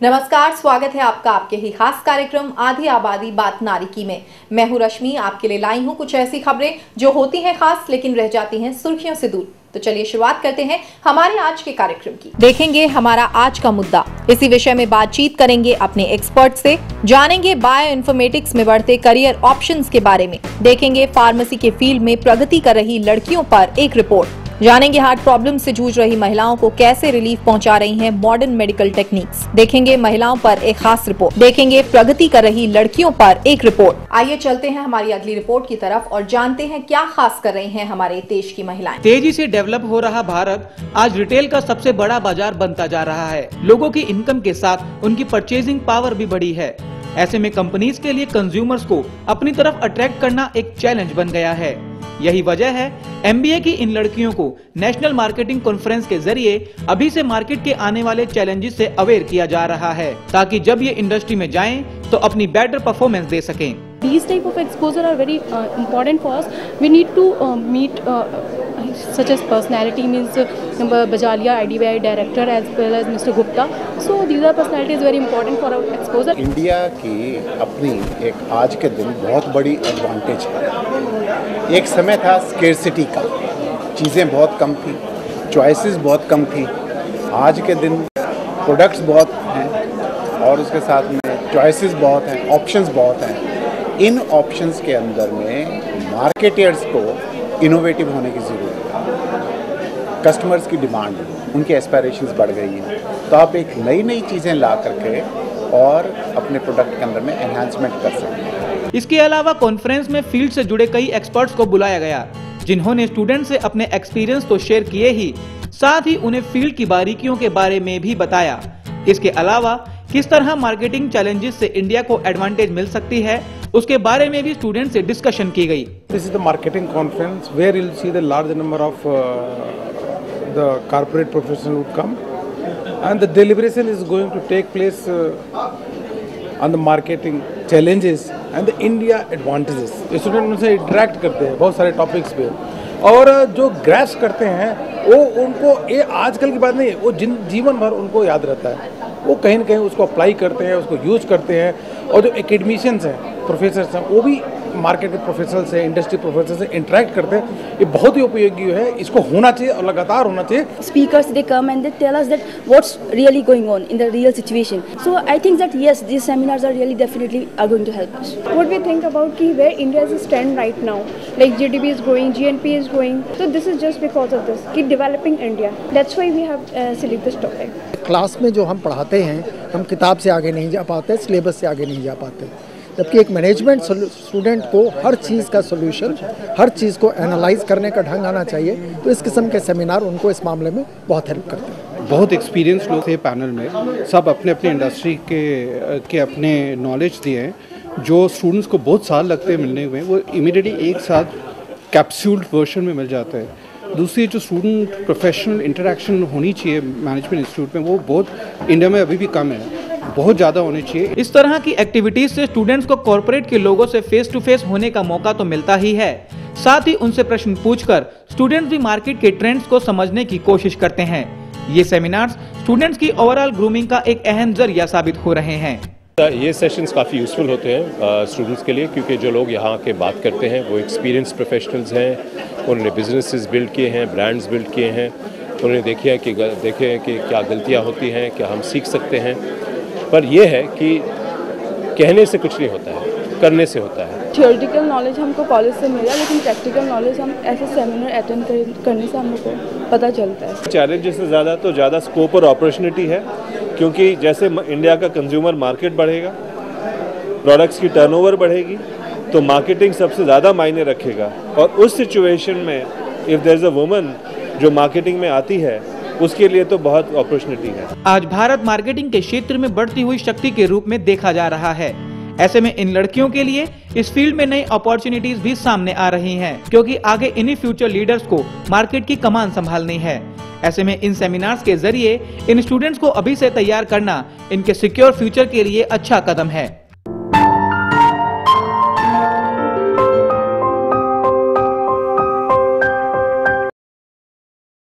नमस्कार, स्वागत है आपका आपके ही खास कार्यक्रम आधी आबादी बात नारी की में। मैं हूं रश्मि, आपके लिए लाई हूं कुछ ऐसी खबरें जो होती हैं खास लेकिन रह जाती हैं सुर्खियों से दूर। तो चलिए शुरुआत करते हैं हमारे आज के कार्यक्रम की। देखेंगे हमारा आज का मुद्दा, इसी विषय में बातचीत करेंगे अपने एक्सपर्ट से, जानेंगे बायो इन्फॉर्मेटिक्स में बढ़ते करियर ऑप्शंस के बारे में, देखेंगे फार्मेसी के फील्ड में प्रगति कर रही लड़कियों पर एक रिपोर्ट, जानेंगे हार्ट प्रॉब्लम से जूझ रही महिलाओं को कैसे रिलीफ पहुंचा रही हैं मॉडर्न मेडिकल टेक्निक्स, देखेंगे महिलाओं पर एक खास रिपोर्ट, देखेंगे प्रगति कर रही लड़कियों पर एक रिपोर्ट। आइए चलते हैं हमारी अगली रिपोर्ट की तरफ और जानते हैं क्या खास कर रही हैं हमारे देश की महिलाएं। तेजी से डेवलप हो रहा भारत आज रिटेल का सबसे बड़ा बाजार बनता जा रहा है। लोगों की इनकम के साथ उनकी परचेजिंग पावर भी बढ़ी है। ऐसे में कंपनीज के लिए कंज्यूमर्स को अपनी तरफ अट्रैक्ट करना एक चैलेंज बन गया है। यही वजह है एमबीए की इन लड़कियों को नेशनल मार्केटिंग कॉन्फ्रेंस के जरिए अभी से मार्केट के आने वाले चैलेंजेस से अवेयर किया जा रहा है, ताकि जब ये इंडस्ट्री में जाएं तो अपनी बेटर परफॉर्मेंस दे सकें। These type of exposure are very important for us. We need to meet such as personality means Bajalia IDBI director as well as Mr. Gupta. So these are personalities very important for our exposure. India की अपनी एक आज के दिन बहुत बड़ी advantage है। एक समय था स्केर्सिटी का, चीज़ें बहुत कम थी, चॉइसेस बहुत कम थी। आज के दिन प्रोडक्ट्स बहुत हैं और उसके साथ में चॉइसेस बहुत हैं, ऑप्शंस बहुत हैं। इन ऑप्शंस के अंदर में मार्केटर्स को इनोवेटिव होने की ज़रूरत है। कस्टमर्स की डिमांड, उनकी एस्पायरेशंस बढ़ गई हैं, तो आप एक नई नई चीज़ें ला करके और अपने प्रोडक्ट के अंदर में एनहांसमेंट कर सकते हैं। इसके अलावा कॉन्फ्रेंस में फील्ड से जुड़े कई एक्सपर्ट्स को बुलाया गया, जिन्होंने स्टूडेंट से अपने एक्सपीरियंस तो शेयर किए ही साथ ही उन्हें फील्ड की बारीकियों के बारे में भी बताया। इसके अलावा किस तरह मार्केटिंग चैलेंजेस से इंडिया को एडवांटेज मिल सकती है, उसके बारे में भी स्टूडेंट से डिस्कशन की गई। This is the marketing conference where you'll see the large number of the corporate professionals would come, and the deliberation is going to take place on the marketing challenges and the India advantages. Student उनसे interact करते हैं बहुत सारे topics पे, और जो grasp करते हैं वो उनको ये आजकल की बात नहीं है, वो जीवन भर उनको याद रहता है। वो कहीं ना कहीं उसको अप्लाई करते हैं, उसको यूज करते हैं। और जो एकेडमिशियंस हैं, प्रोफेसर्स हैं, वो भी मार्केट के प्रोफेसर से, इंडस्ट्री प्रोफेसर से इंटरेक्ट करते हैं। ये बहुत ही उपयोगी है, इसको होना चाहिए और लगातार होना चाहिए। Speakers they come and they tell us that what's really going on in the real situation. So I think that yes, these seminars are really definitely are going to help us. What we think about ki where India is stand right now, like GDP is growing, GNP is growing. So this is just because of this, keep developing India. That's why we have selected this topic. Class में जो हम पढ़ाते हैं, हम किताब से आगे नहीं जा पाते, सिलेबस से आगे नहीं जा पाते, जबकि एक मैनेजमेंट स्टूडेंट को हर चीज़ का सोल्यूशन, हर चीज़ को एनालाइज करने का ढंग आना चाहिए। तो इस किस्म के सेमिनार उनको इस मामले में बहुत हेल्प करते हैं। बहुत एक्सपीरियंस लोग थे पैनल में, सब अपने अपने इंडस्ट्री के अपने नॉलेज दिए हैं। जो स्टूडेंट्स को बहुत साल लगते हैं मिलने में, वो इमीडिएटली एक साथ कैप्सूल्ड वर्जन में मिल जाते हैं। दूसरी जो स्टूडेंट प्रोफेशनल इंटरेक्शन होनी चाहिए मैनेजमेंट इंस्टीट्यूट में, वो बहुत इंडिया में अभी भी कम है, बहुत ज़्यादा होनी चाहिए। इस तरह की एक्टिविटीज से स्टूडेंट्स को कॉर्पोरेट के लोगों से फेस टू फेस होने का मौका तो मिलता ही है, साथ ही उनसे प्रश्न पूछकर स्टूडेंट्स भी मार्केट के ट्रेंड्स को समझने की कोशिश करते हैं। ये सेमिनार्स स्टूडेंट्स की ओवरऑल ग्रूमिंग का एक अहम जरिया साबित हो रहे हैं। ये सेशंस काफ़ी यूज़फुल होते हैं स्टूडेंट्स के लिए, क्योंकि जो लोग यहाँ के बात करते हैं वो एक्सपीरियंस प्रोफेशनल्स हैं, उन्होंने बिजनेसेस बिल्ड किए हैं, ब्रांड्स बिल्ड किए हैं, उन्होंने देखे हैं कि क्या गलतियाँ होती हैं, क्या हम सीख सकते हैं। पर यह है कि कहने से कुछ नहीं होता है, करने से होता है। थियोरेटिकल नॉलेज हमको कॉलेज से मिला, लेकिन प्रैक्टिकल नॉलेज हम ऐसे सेमिनार अटेंड करने से हमको पता चलता है। चैलेंजेस से ज़्यादा स्कोप और अपॉर्चुनिटी है, क्योंकि जैसे इंडिया का कंज्यूमर मार्केट बढ़ेगा, प्रोडक्ट्स की टर्नओवर बढ़ेगी, तो मार्केटिंग सबसे ज़्यादा मायने रखेगा। और उस सिचुएशन में if there is a woman जो मार्केटिंग में आती है, उसके लिए तो बहुत अपॉर्चुनिटी है। आज भारत मार्केटिंग के क्षेत्र में बढ़ती हुई शक्ति के रूप में देखा जा रहा है। ऐसे में इन लड़कियों के लिए इस फील्ड में नई अपॉर्चुनिटीज भी सामने आ रही हैं, क्योंकि आगे इन्हीं फ्यूचर लीडर्स को मार्केट की कमान संभालनी है। ऐसे में इन सेमिनार्स के जरिए इन स्टूडेंट्स को अभी से तैयार करना इनके सिक्योर फ्यूचर के लिए अच्छा कदम है।